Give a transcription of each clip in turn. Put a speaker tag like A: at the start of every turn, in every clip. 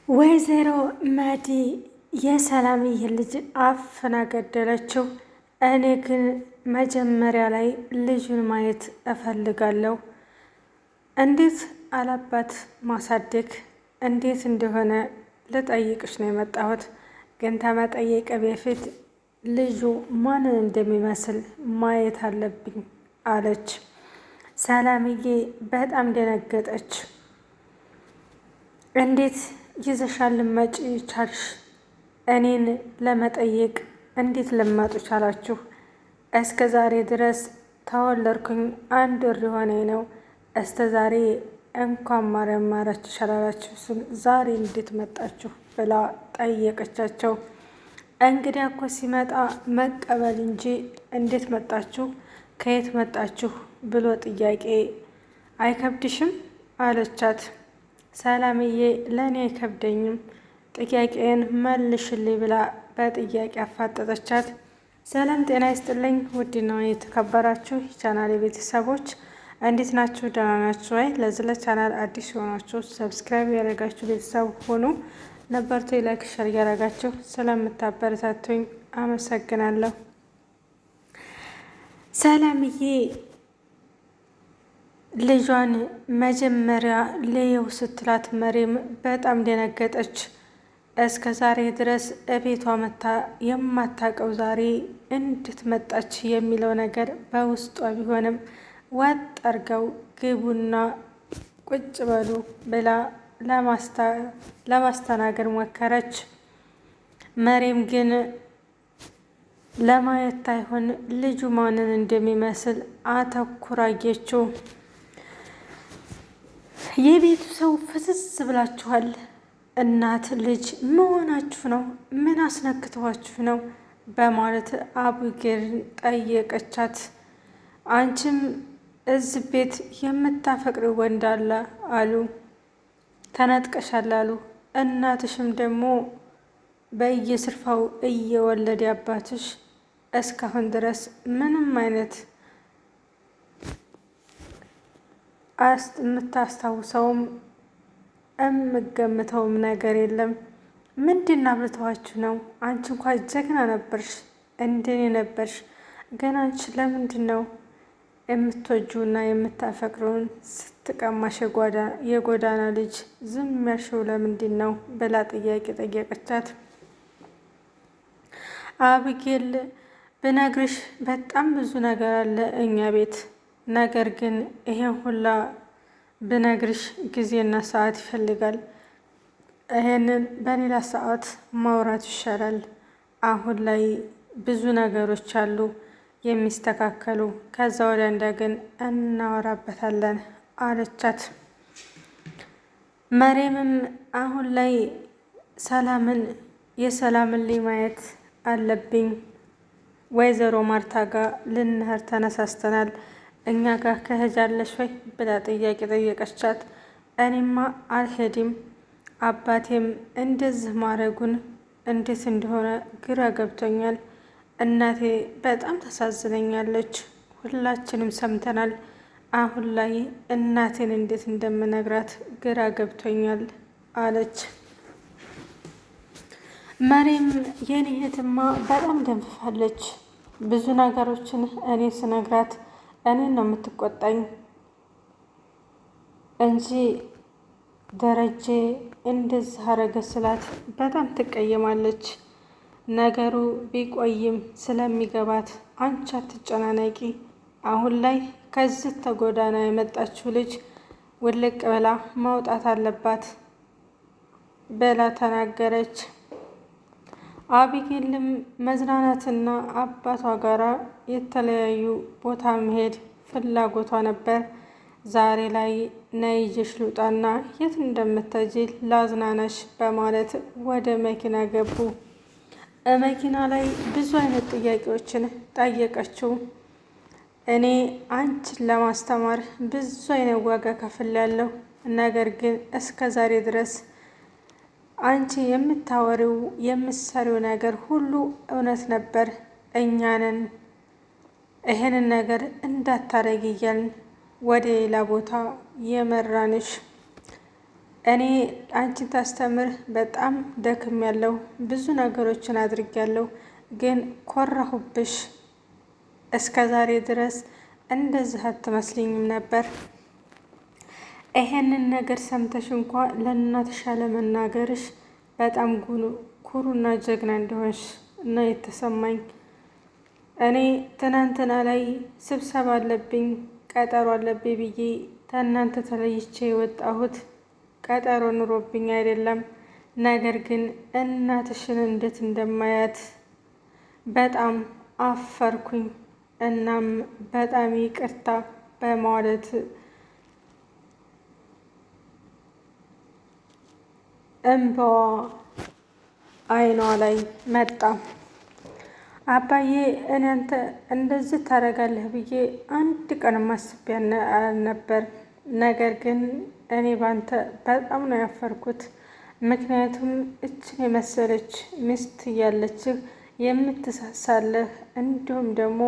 A: ወይዘሮ መዲ የሰላምዬ ልጅ አፍና ገደለችው። እኔ ግን መጀመሪያ ላይ ልጁን ማየት እፈልጋለሁ። እንዴት አላባት ማሳደግ እንዴት እንደሆነ ልጠይቅሽ ነው የመጣሁት። ግን ከመጠየቅ በፊት ልጁ ማንን እንደሚመስል ማየት አለብኝ አለች። ሰላምዬ በጣም ደነገጠች። እንዴት ይዘሻል መጪ ቻልሽ? እኔን ለመጠየቅ እንዴት ልመጡ ቻላችሁ? እስከ ዛሬ ድረስ ተወለድኩኝ 1 ወር የሆነኝ ነው። እስከ ዛሬ እንኳን ማርያም ማረችሽ አላላችሁ፣ ዛሬ እንዴት መጣችሁ ብላ ጠየቀቻቸው። እንግዲያ እኮ ሲመጣ መቀበል እንጂ እንዴት መጣችሁ፣ ከየት መጣችሁ ብሎ ጥያቄ አይከብድሽም አለቻት። ሰላምዬ ለእኔ አይከብደኝም፣ ጥያቄን መልሽልኝ ብላ በጥያቄ አፋጠጠቻት። ሰላም ጤና ይስጥልኝ ውድና የተከበራችሁ የቻናሌ ቤተሰቦች እንዴት ናችሁ? ደህና ናችሁ ወይ? ለዚህ ለቻናል አዲስ የሆናችሁ ሰብስክራይብ ያደረጋችሁ ቤተሰብ ሆኑ። ነበርቶ ላይክ ሸር ያደረጋችሁ ስለምታበረታቱኝ አመሰግናለሁ። ሰላምዬ ልጇን መጀመሪያ ልየው ስትላት መሬም በጣም ደነገጠች። እስከ ዛሬ ድረስ እቤቷ መታ የማታውቀው ዛሬ እንድትመጣች የሚለው ነገር በውስጧ ቢሆንም ዋጥ አርገው ግቡና ቁጭ በሉ ብላ ለማስተናገድ ሞከረች። መሬም ግን ለማየት አይሆን ልጁ ማንን እንደሚመስል አተኩራየችው። የቤቱ ሰው ፍስስ ብላችኋል። እናት ልጅ መሆናችሁ ነው? ምን አስነክተዋችሁ ነው? በማለት አቡጌርን ጠየቀቻት። አንቺም እዚህ ቤት የምታፈቅሪው ወንድ አለ አሉ። ተነጥቀሻል አሉ። እናትሽም ደግሞ በየስርፋው እየወለደ አባትሽ እስካሁን ድረስ ምንም አይነት የምታስታውሰውም የምገምተውም ነገር የለም። ምንድን አብልተዋችሁ ነው? አንቺ እንኳ ጀግና ነበርሽ፣ እንደኔ ነበርሽ። ግን አንቺ ለምንድን ነው የምትወጂውና የምታፈቅረውን ስትቀማሽ የጎዳና ልጅ ዝም ያልሽው ለምንድን ነው ብላ ጥያቄ ጠየቀቻት። አብጌል ብነግርሽ በጣም ብዙ ነገር አለ እኛ ቤት፣ ነገር ግን ይሄን ሁላ ብነግርሽ ጊዜና ሰዓት ይፈልጋል። ይሄንን በሌላ ሰዓት ማውራት ይሻላል። አሁን ላይ ብዙ ነገሮች አሉ የሚስተካከሉ፣ ከዛ ወዲያ እንደግን እናወራበታለን አለቻት። መሬምም አሁን ላይ የሰላምን ልጅ ማየት አለብኝ፣ ወይዘሮ ማርታ ጋር ልንሄድ ተነሳስተናል፣ እኛ ጋር ከሄጃለሽ ወይ ብላ ጥያቄ ጠየቀቻት። እኔማ አልሄድም፣ አባቴም እንደዚህ ማድረጉን እንዴት እንደሆነ ግራ ገብቶኛል። እናቴ በጣም ታሳዝነኛለች፣ ሁላችንም ሰምተናል። አሁን ላይ እናቴን እንዴት እንደምነግራት ግራ ገብቶኛል አለች። መሬም የኔ እህትማ በጣም ደንፍፋለች። ብዙ ነገሮችን እኔ ስነግራት እኔን ነው የምትቆጣኝ እንጂ ደረጀ እንደዚህ አረገ ስላት በጣም ትቀየማለች። ነገሩ ቢቆይም ስለሚገባት አንቺ አትጨናነቂ፣ አሁን ላይ ከዚህ ተጎዳና የመጣችው ልጅ ውልቅ ብላ ማውጣት አለባት ብላ ተናገረች። አቢጌልም መዝናናትና አባቷ ጋራ የተለያዩ ቦታ መሄድ ፍላጎቷ ነበር። ዛሬ ላይ ነይ ይዤሽ ልውጣና የት እንደምትሄጂ ላዝናናሽ በማለት ወደ መኪና ገቡ። መኪና ላይ ብዙ አይነት ጥያቄዎችን ጠየቀችው። እኔ አንቺን ለማስተማር ብዙ አይነት ዋጋ ከፍላለሁ፣ ነገር ግን እስከ ዛሬ ድረስ አንቺ የምታወሪው የምትሰሪው ነገር ሁሉ እውነት ነበር። እኛንን ይሄንን ነገር እንዳታረጊ እያልን ወደ ሌላ ቦታ የመራንሽ። እኔ አንቺን ታስተምር በጣም ደክም ያለው ብዙ ነገሮችን አድርጊያለሁ፣ ግን ኮራሁብሽ። እስከ ዛሬ ድረስ እንደዚህ አትመስልኝም ነበር። ይሄንን ነገር ሰምተሽ እንኳ ለእናትሽ አለመናገርሽ በጣም ኩሩና ጀግና እንደሆንሽ ነው የተሰማኝ። እኔ ትናንትና ላይ ስብሰባ አለብኝ ቀጠሮ አለብኝ ብዬ ከእናንተ ተለይቼ የወጣሁት ቀጠሮ ኑሮብኝ አይደለም። ነገር ግን እናትሽን እንዴት እንደማያት በጣም አፈርኩኝ። እናም በጣም ይቅርታ በማለት እንባዋ አይኗ ላይ መጣ። አባዬ እኔ አንተ እንደዚህ ታደርጋለህ ብዬ አንድ ቀን ማስቤ ነበር። ነገር ግን እኔ ባንተ በጣም ነው ያፈርኩት። ምክንያቱም እችን የመሰለች ሚስት እያለችህ የምትሳሳለህ እንዲሁም ደግሞ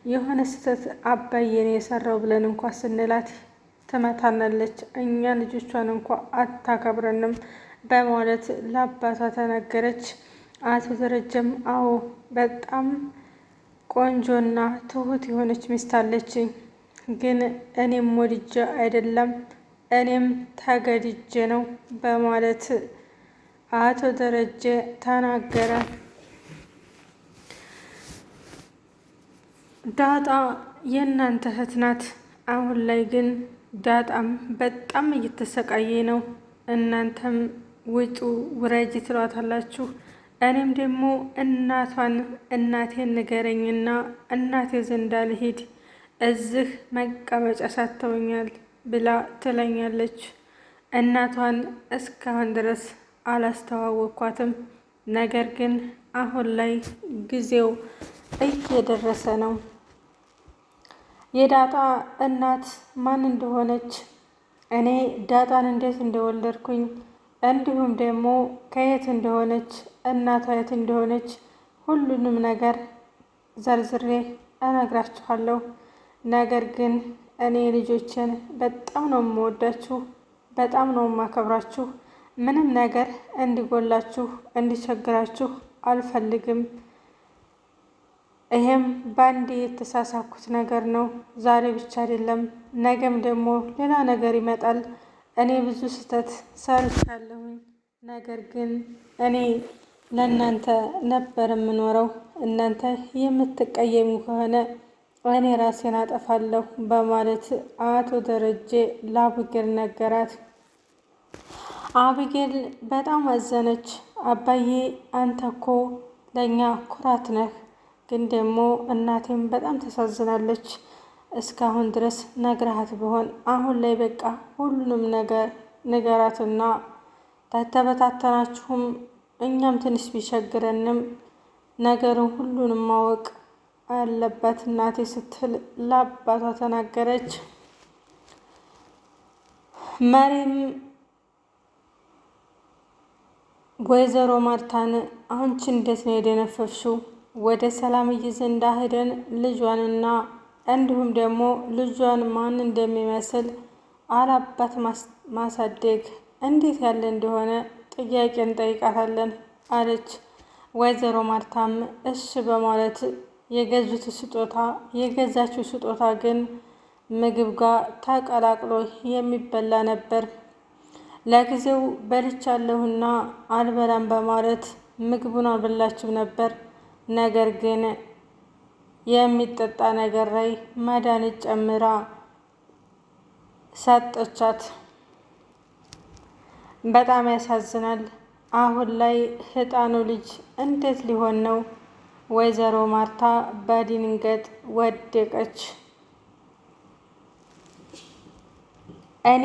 A: የሆነ ስህተት አባዬን የሰራው ብለን እንኳ ስንላት ትመታናለች፣ እኛ ልጆቿን እንኳ አታከብረንም በማለት ለአባቷ ተናገረች። አቶ ደረጀም አዎ በጣም ቆንጆና ትሁት የሆነች ሚስት አለችኝ፣ ግን እኔም ወድጄ አይደለም እኔም ተገድጄ ነው በማለት አቶ ደረጀ ተናገረ። ዳጣ የእናንተ እህት ናት። አሁን ላይ ግን ዳጣም በጣም እየተሰቃየ ነው። እናንተም ውጡ ውረጅ ትሏታላችሁ። እኔም ደግሞ እናቴን ንገረኝና እናቴ ዘንዳ ልሂድ፣ እዚህ መቀመጫ ሳተውኛል ብላ ትለኛለች። እናቷን እስካሁን ድረስ አላስተዋወቅኳትም። ነገር ግን አሁን ላይ ጊዜው እየደረሰ ነው። የዳጣ እናት ማን እንደሆነች እኔ ዳጣን እንዴት እንደወለድኩኝ እንዲሁም ደግሞ ከየት እንደሆነች እናቷ የት እንደሆነች ሁሉንም ነገር ዘርዝሬ እነግራችኋለሁ። ነገር ግን እኔ ልጆችን በጣም ነው የምወዳችሁ፣ በጣም ነው የማከብራችሁ። ምንም ነገር እንዲጎላችሁ እንዲቸግራችሁ አልፈልግም። ይሄም በአንዴ የተሳሳኩት ነገር ነው። ዛሬ ብቻ አይደለም፣ ነገም ደግሞ ሌላ ነገር ይመጣል። እኔ ብዙ ስህተት ሰርቻለሁኝ። ነገር ግን እኔ ለእናንተ ነበር የምኖረው። እናንተ የምትቀየሙ ከሆነ እኔ ራሴን አጠፋለሁ በማለት አቶ ደረጀ ለአብጌል ነገራት። አብጌል በጣም አዘነች። አባዬ አንተ እኮ ለእኛ ኩራት ነህ፣ ግን ደግሞ እናቴም በጣም ተሳዝናለች። እስካሁን ድረስ ነግረሃት ቢሆን አሁን ላይ በቃ ሁሉንም ነገር ንገራትና ተበታተናችሁም እኛም ትንሽ ቢቸግረንም ነገሩን ሁሉንም ማወቅ አለባት እናቴ ስትል ለአባቷ ተናገረች። መሪም ወይዘሮ ማርታን አንቺ እንዴት ነው የደነፈፍሽው? ወደ ሰላምዬ ዘንዳ ሄደን ልጇንና እንዲሁም ደግሞ ልጇን ማን እንደሚመስል አላባት ማሳደግ እንዴት ያለ እንደሆነ ጥያቄ እንጠይቃታለን አለች። ወይዘሮ ማርታም እሺ በማለት የገዛችው ስጦታ ግን ምግብ ጋር ተቀላቅሎ የሚበላ ነበር። ለጊዜው በልቻለሁና አልበላም በማለት ምግቡን አልበላችም ነበር። ነገር ግን የሚጠጣ ነገር ላይ መድኃኒት ጨምራ ሰጠቻት። በጣም ያሳዝናል። አሁን ላይ ህጣኑ ልጅ እንዴት ሊሆን ነው? ወይዘሮ ማርታ በድንገት ወደቀች። እኔ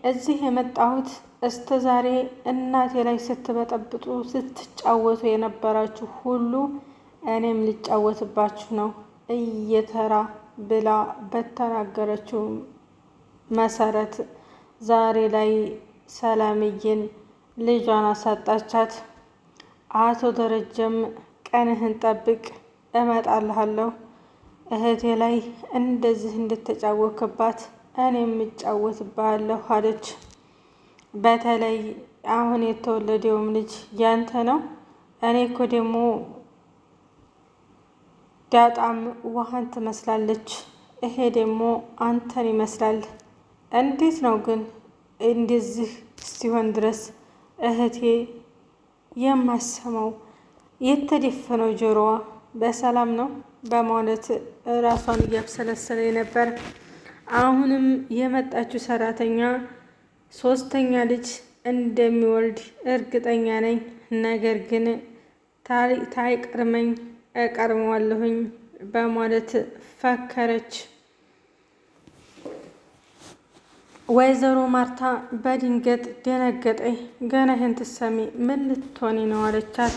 A: እዚህ የመጣሁት እስከ ዛሬ እናቴ ላይ ስትበጠብጡ ስትጫወቱ የነበራችሁ ሁሉ እኔም ልጫወትባችሁ ነው እየተራ ብላ በተናገረችው መሰረት ዛሬ ላይ ሰላምዬን ልጇን አሳጣቻት። አቶ ደረጀም ቀንህን ጠብቅ እመጣልሃለሁ፣ እህቴ ላይ እንደዚህ እንድትጫወክባት እኔም እጫወትብሃለሁ አለች። በተለይ አሁን የተወለደውም ልጅ ያንተ ነው? እኔ እኮ ደግሞ ዳጣም ውሃን ትመስላለች፣ ይሄ ደግሞ አንተን ይመስላል። እንዴት ነው ግን እንደዚህ ሲሆን ድረስ እህቴ የማሰማው? የተደፈነው ጆሮዋ በሰላም ነው በማለት ራሷን እያብሰለሰለ ነበር። አሁንም የመጣችው ሰራተኛ ሶስተኛ ልጅ እንደሚወልድ እርግጠኛ ነኝ፣ ነገር ግን ታይቀድመኝ እቀድመዋለሁኝ በማለት ፈከረች። ወይዘሮ ማርታ በድንገት ደነገጠኝ። ገና ይህን ትሰሚ ምን ልትሆኒ ነው አለቻት።